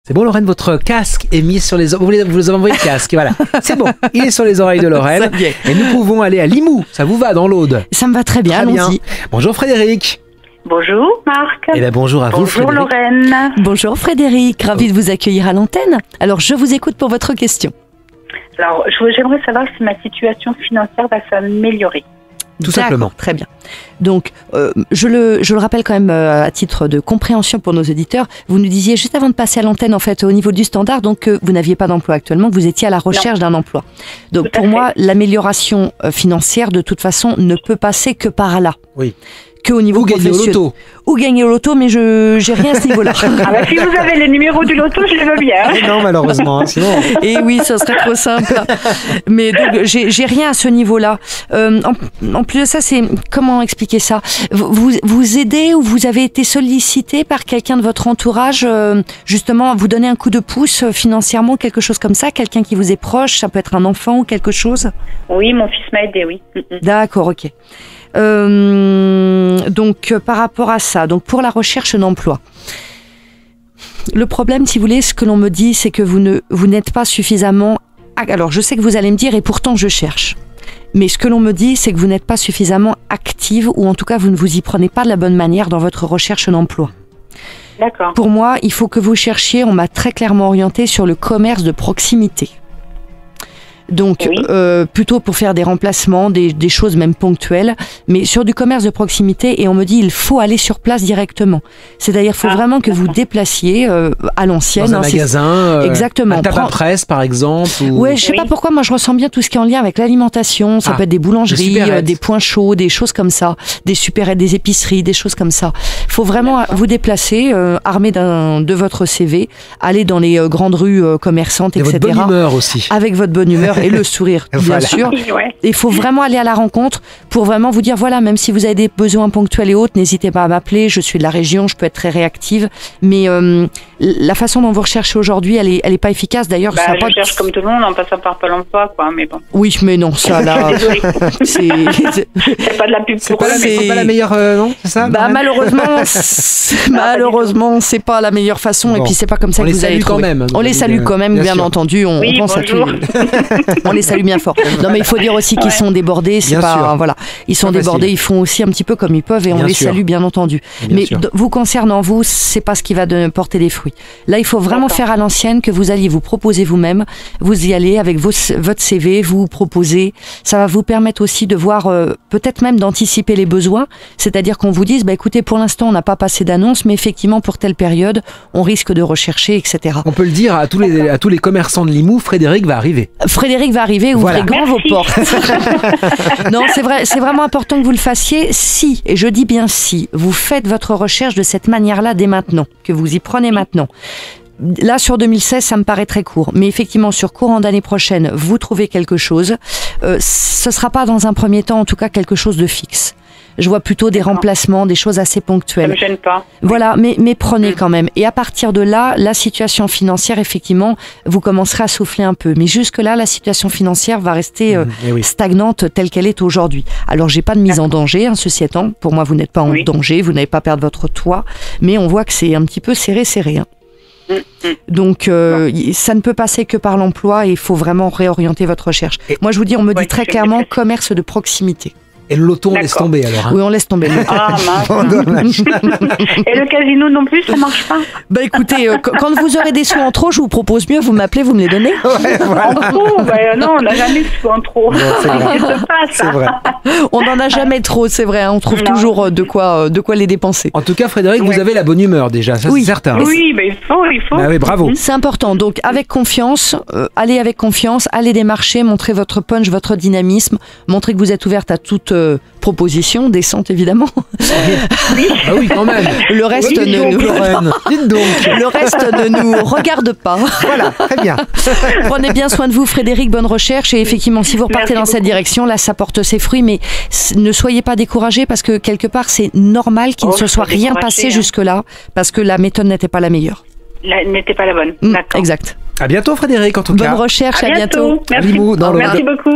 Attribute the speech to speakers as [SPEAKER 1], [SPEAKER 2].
[SPEAKER 1] C'est bon, Lorraine, votre casque est mis sur les oreilles. Vous avez envoyé le casque, voilà. C'est bon, il est sur les oreilles de Lorraine. Et nous pouvons aller à Limoux. Ça vous va dans l'Aude?
[SPEAKER 2] Ça me va très bien, allons-y.
[SPEAKER 1] Bonjour Frédéric.
[SPEAKER 3] Bonjour Marc.
[SPEAKER 1] Eh bien bonjour à vous
[SPEAKER 3] Bonjour
[SPEAKER 1] Frédéric.
[SPEAKER 3] Lorraine.
[SPEAKER 2] Bonjour Frédéric, ravi de vous accueillir à l'antenne. Alors je vous écoute pour votre question.
[SPEAKER 3] Alors j'aimerais savoir si ma situation financière va s'améliorer.
[SPEAKER 1] Tout simplement.
[SPEAKER 2] Très bien. Donc, je le rappelle quand même à titre de compréhension pour nos auditeurs. Vous nous disiez juste avant de passer à l'antenne, en fait, au niveau du standard, donc vous n'aviez pas d'emploi actuellement, que vous étiez à la recherche d'un emploi. Donc, pour moi, l'amélioration financière, de toute façon, ne peut passer que par là.
[SPEAKER 1] Oui.
[SPEAKER 2] Que au niveau professionnel.
[SPEAKER 1] Gagner au loto.
[SPEAKER 2] Ou gagner au loto, mais j'ai rien à ce niveau-là.
[SPEAKER 3] Ah bah, si vous avez les numéros du loto, je les veux bien.
[SPEAKER 1] Non, malheureusement, hein, sinon.
[SPEAKER 2] Et oui, ça serait trop simple. Mais donc, j'ai rien à ce niveau-là. En plus de ça, c'est comment expliquer ça? Vous aidez ou vous avez été sollicité par quelqu'un de votre entourage, justement, à vous donner un coup de pouce financièrement, quelque chose comme ça? Quelqu'un qui vous est proche, ça peut être un enfant ou quelque chose?
[SPEAKER 3] Oui, mon fils m'a aidé, oui.
[SPEAKER 2] D'accord, ok. Donc, par rapport à ça, donc pour la recherche d'emploi, le problème, si vous voulez, ce que l'on me dit, c'est que vous n'êtes pas suffisamment... Alors, je sais que vous allez me dire, et pourtant je cherche. Mais ce que l'on me dit, c'est que vous n'êtes pas suffisamment active, ou en tout cas, vous ne vous y prenez pas de la bonne manière dans votre recherche d'emploi.
[SPEAKER 3] D'accord.
[SPEAKER 2] Pour moi, il faut que vous cherchiez, on m'a très clairement orienté sur le commerce de proximité. Donc,
[SPEAKER 3] oui.
[SPEAKER 2] Plutôt pour faire des remplacements, des choses même ponctuelles, mais sur du commerce de proximité, et on me dit il faut aller sur place directement. C'est-à-dire il faut vraiment que vous déplaciez à l'ancienne.
[SPEAKER 1] Dans un magasin,
[SPEAKER 2] exactement.
[SPEAKER 1] un tabac presse par exemple. Ou...
[SPEAKER 2] Ouais, je sais pas pourquoi, moi je ressens bien tout ce qui est en lien avec l'alimentation, ça peut être des boulangeries, des points chauds, des choses comme ça, des supérettes, des épiceries, des choses comme ça. Il faut vraiment vous déplacer, armé de votre CV, aller dans les grandes rues commerçantes, etc.
[SPEAKER 1] Avec votre bonne humeur aussi.
[SPEAKER 2] Avec votre bonne humeur. Et le sourire, bien sûr. Il faut vraiment aller à la rencontre pour vraiment vous dire, voilà, même si vous avez des besoins ponctuels et autres, n'hésitez pas à m'appeler, je suis de la région, je peux être très réactive. Mais la façon dont vous recherchez aujourd'hui, elle est pas efficace. D'ailleurs,
[SPEAKER 3] je cherche comme tout le monde en passant par Pôle emploi, quoi, mais bon.
[SPEAKER 2] Oui, mais non, ça là...
[SPEAKER 3] c'est pas de la pub pour eux.
[SPEAKER 1] C'est pas la meilleure, non? C'est ça?
[SPEAKER 2] Malheureusement, c'est pas la meilleure façon. Bon. Et puis, c'est pas comme ça que vous allez trouver. On les salue quand même, bien entendu. On pense à tout. On les salue bien fort. Non, mais il faut dire aussi qu'ils sont débordés. C'est pas, voilà, ils sont débordés. Ils font aussi un petit peu comme ils peuvent et on les salue bien entendu. Mais vous concernant, vous, c'est pas ce qui va porter des fruits. Là, il faut vraiment faire à l'ancienne, que vous alliez vous proposer vous-même. Vous y allez avec votre CV, vous proposez. Ça va vous permettre aussi de voir, peut-être même d'anticiper les besoins. C'est-à-dire qu'on vous dise, bah écoutez, pour l'instant, on n'a pas passé d'annonce, mais effectivement, pour telle période, on risque de rechercher, etc.
[SPEAKER 1] On peut le dire à tous les commerçants de Limoux, Frédéric va arriver.
[SPEAKER 2] Frédéric va arriver, ouvrez grand vos portes. Non, c'est vrai, c'est vraiment important que vous le fassiez si, et je dis bien si, vous faites votre recherche de cette manière-là dès maintenant, que vous y prenez maintenant. Là, sur 2016, ça me paraît très court. Mais effectivement, sur courant d'année prochaine, vous trouvez quelque chose. Ce sera pas dans un premier temps, en tout cas, quelque chose de fixe. Je vois plutôt des remplacements, des choses assez ponctuelles.
[SPEAKER 3] Ça me gêne pas.
[SPEAKER 2] Voilà, mais prenez quand même. Et à partir de là, la situation financière, effectivement, vous commencerez à souffler un peu. Mais jusque-là, la situation financière va rester stagnante telle qu'elle est aujourd'hui. Alors, j'ai pas de mise en danger, hein, ceci étant. Pour moi, vous n'êtes pas en danger, vous n'allez pas perdre votre toit. Mais on voit que c'est un petit peu serré. Hein. Donc, ça ne peut passer que par l'emploi et il faut vraiment réorienter votre recherche. Moi, je vous dis, on me dit très clairement commerce de proximité.
[SPEAKER 1] Et le loto, on laisse tomber alors. Hein.
[SPEAKER 2] Oui, on laisse tomber.
[SPEAKER 3] Ah mince. Et le casino non plus, ça marche pas?
[SPEAKER 2] Bah écoutez, quand vous aurez des sous en trop, je vous propose mieux, vous m'appelez, vous me les donnez.
[SPEAKER 1] Ouais, voilà.
[SPEAKER 3] En trop? Non, on n'a jamais de sous en trop.
[SPEAKER 1] Non, c'est vrai.
[SPEAKER 2] On n'en a jamais trop, c'est vrai. Hein, on trouve toujours de quoi les dépenser.
[SPEAKER 1] En tout cas, Frédéric, vous avez la bonne humeur déjà, ça c'est certain.
[SPEAKER 3] Oui, mais il faut.
[SPEAKER 1] Ah oui, bravo.
[SPEAKER 2] C'est important. Donc, avec confiance, allez avec confiance, allez démarcher, montrez votre punch, votre dynamisme, montrez que vous êtes ouverte à toute proposition décente évidemment.
[SPEAKER 3] Oui.
[SPEAKER 1] Ah oui, quand même.
[SPEAKER 2] Le reste
[SPEAKER 1] Dites donc.
[SPEAKER 2] Le reste ne nous regarde pas.
[SPEAKER 1] Voilà, très bien.
[SPEAKER 2] Prenez bien soin de vous, Frédéric. Bonne recherche. Et effectivement, si vous repartez dans cette direction, là, ça porte ses fruits. Mais ne soyez pas découragés parce que quelque part, c'est normal qu'il ne se soit rien passé jusque-là parce que la méthode n'était pas la meilleure.
[SPEAKER 3] N'était pas la bonne. D'accord.
[SPEAKER 2] Exact.
[SPEAKER 1] À bientôt, Frédéric, en tout cas.
[SPEAKER 2] Bonne recherche. À bientôt.
[SPEAKER 3] Merci.
[SPEAKER 1] Limoux, dans
[SPEAKER 3] Merci beaucoup.